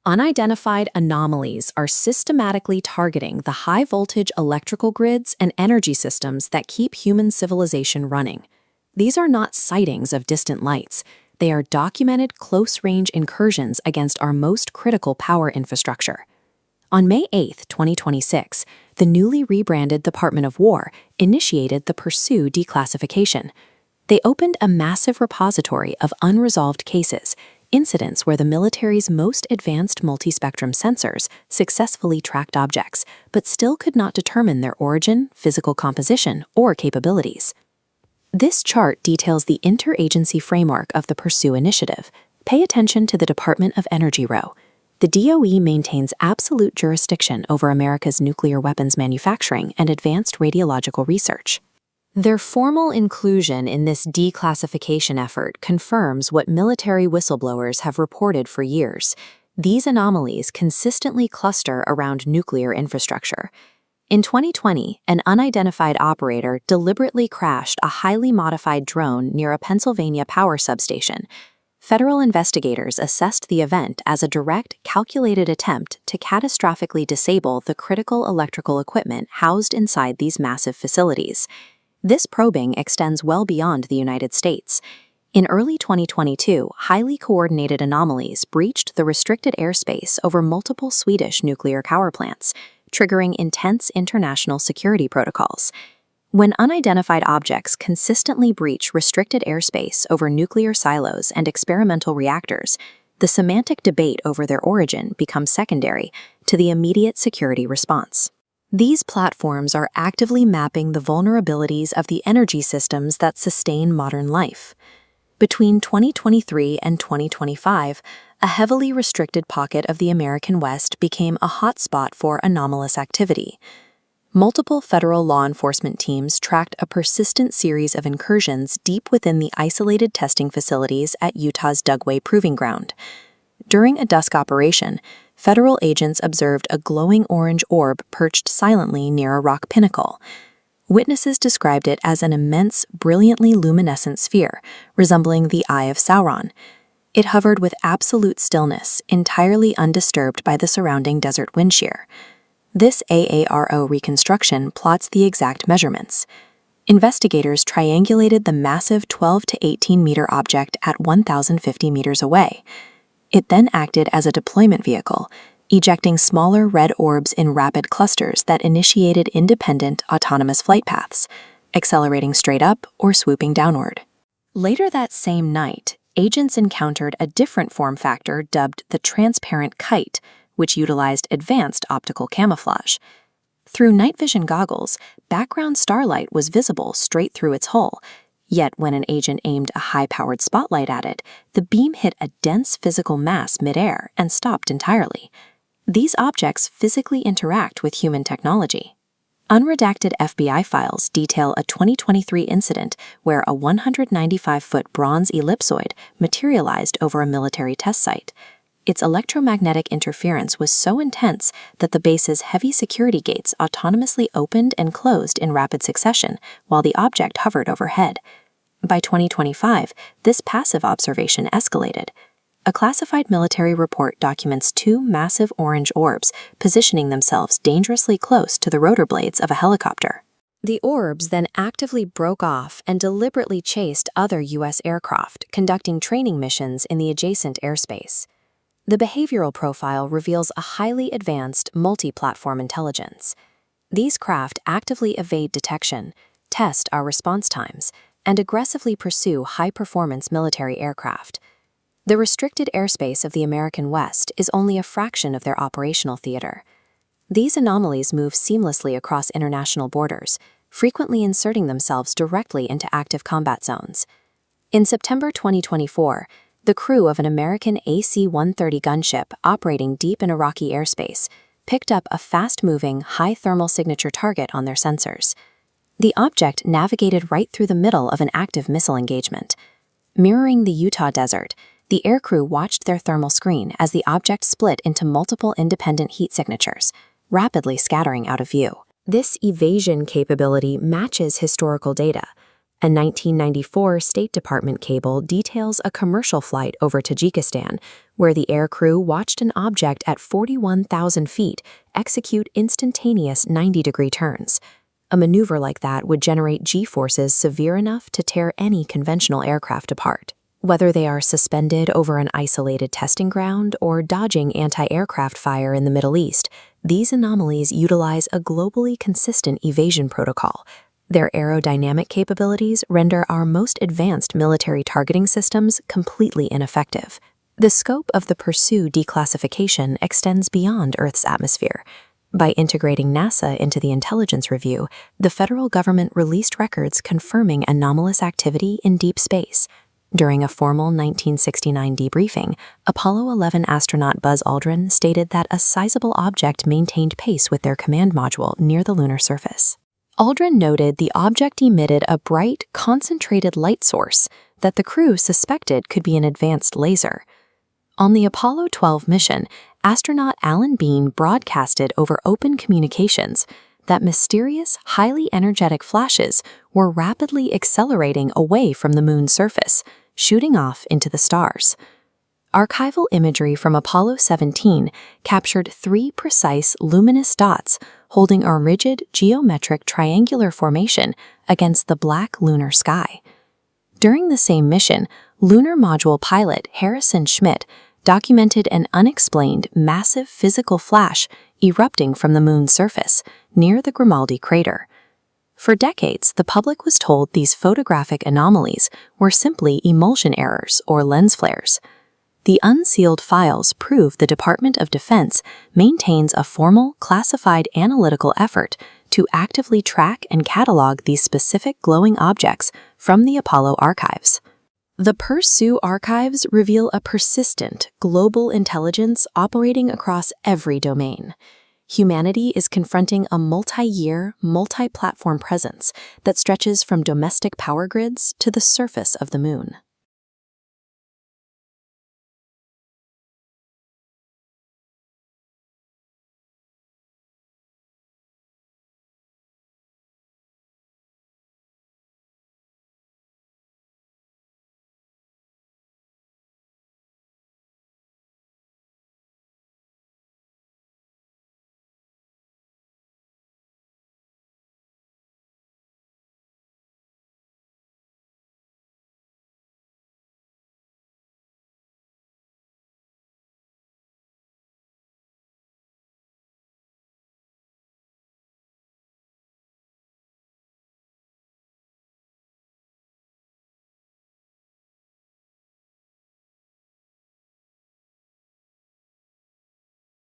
Unidentified anomalies are systematically targeting the high-voltage electrical grids and energy systems that keep human civilization running. These are not sightings of distant lights. They are documented close-range incursions against our most critical power infrastructure. On May 8, 2026, the newly rebranded Department of War initiated the Pursue Declassification. They opened a massive repository of unresolved cases, incidents where the military's most advanced multispectrum sensors successfully tracked objects, but still could not determine their origin, physical composition, or capabilities. This chart details the interagency framework of the Pursue initiative. Pay attention to the Department of Energy row. The DOE maintains absolute jurisdiction over America's nuclear weapons manufacturing and advanced radiological research. Their formal inclusion in this declassification effort confirms what military whistleblowers have reported for years. These anomalies consistently cluster around nuclear infrastructure. In 2020, an unidentified operator deliberately crashed a highly modified drone near a Pennsylvania power substation. Federal investigators assessed the event as a direct, calculated attempt to catastrophically disable the critical electrical equipment housed inside these massive facilities. This probing extends well beyond the United States. In early 2022, highly coordinated anomalies breached the restricted airspace over multiple Swedish nuclear power plants, triggering intense international security protocols. When unidentified objects consistently breach restricted airspace over nuclear silos and experimental reactors, the semantic debate over their origin becomes secondary to the immediate security response. These platforms are actively mapping the vulnerabilities of the energy systems that sustain modern life. Between 2023 and 2025, a heavily restricted pocket of the American West became a hotspot for anomalous activity. Multiple federal law enforcement teams tracked a persistent series of incursions deep within the isolated testing facilities at Utah's Dugway Proving Ground. During a dusk operation, federal agents observed a glowing orange orb perched silently near a rock pinnacle. Witnesses described it as an immense, brilliantly luminescent sphere, resembling the Eye of Sauron. It hovered with absolute stillness, entirely undisturbed by the surrounding desert wind shear. This AARO reconstruction plots the exact measurements. Investigators triangulated the massive 12 to 18-meter object at 1,050 meters away. It then acted as a deployment vehicle, ejecting smaller red orbs in rapid clusters that initiated independent autonomous flight paths, accelerating straight up or swooping downward. Later that same night, agents encountered a different form factor dubbed the transparent kite, which utilized advanced optical camouflage. Through night vision goggles, background starlight was visible straight through its hull, yet when an agent aimed a high-powered spotlight at it, the beam hit a dense physical mass midair and stopped entirely. These objects physically interact with human technology. Unredacted FBI files detail a 2023 incident where a 195-foot bronze ellipsoid materialized over a military test site. Its electromagnetic interference was so intense that the base's heavy security gates autonomously opened and closed in rapid succession while the object hovered overhead. By 2025, this passive observation escalated. A classified military report documents two massive orange orbs positioning themselves dangerously close to the rotor blades of a helicopter. The orbs then actively broke off and deliberately chased other U.S. aircraft conducting training missions in the adjacent airspace. The behavioral profile reveals a highly advanced multi-platform intelligence. These craft actively evade detection, test our response times, and aggressively pursue high-performance military aircraft. The restricted airspace of the American West is only a fraction of their operational theater. These anomalies move seamlessly across international borders, frequently inserting themselves directly into active combat zones. In September 2024, the crew of an American AC-130 gunship operating deep in Iraqi airspace picked up a fast-moving, high-thermal signature target on their sensors. The object navigated right through the middle of an active missile engagement. Mirroring the Utah desert, the aircrew watched their thermal screen as the object split into multiple independent heat signatures, rapidly scattering out of view. This evasion capability matches historical data. A 1994 State Department cable details a commercial flight over Tajikistan, where the aircrew watched an object at 41,000 feet execute instantaneous 90-degree turns. A maneuver like that would generate G-forces severe enough to tear any conventional aircraft apart. Whether they are suspended over an isolated testing ground or dodging anti-aircraft fire in the Middle East, these anomalies utilize a globally consistent evasion protocol. Their aerodynamic capabilities render our most advanced military targeting systems completely ineffective. The scope of the Pursue declassification extends beyond Earth's atmosphere. By integrating NASA into the intelligence review, the federal government released records confirming anomalous activity in deep space. During a formal 1969 debriefing, Apollo 11 astronaut Buzz Aldrin stated that a sizable object maintained pace with their command module near the lunar surface. Aldrin noted the object emitted a bright, concentrated light source that the crew suspected could be an advanced laser. On the Apollo 12 mission, astronaut Alan Bean broadcasted over open communications that mysterious, highly energetic flashes were rapidly accelerating away from the moon's surface, shooting off into the stars. Archival imagery from Apollo 17 captured 3 precise luminous dots holding a rigid geometric triangular formation against the black lunar sky. During the same mission, lunar module pilot Harrison Schmitt documented an unexplained massive physical flash erupting from the moon's surface near the Grimaldi crater. For decades, the public was told these photographic anomalies were simply emulsion errors or lens flares. The unsealed files prove the Department of Defense maintains a formal, classified analytical effort to actively track and catalog these specific glowing objects from the Apollo archives. The Pursue archives reveal a persistent, global intelligence operating across every domain. Humanity is confronting a multi-year, multi-platform presence that stretches from domestic power grids to the surface of the moon.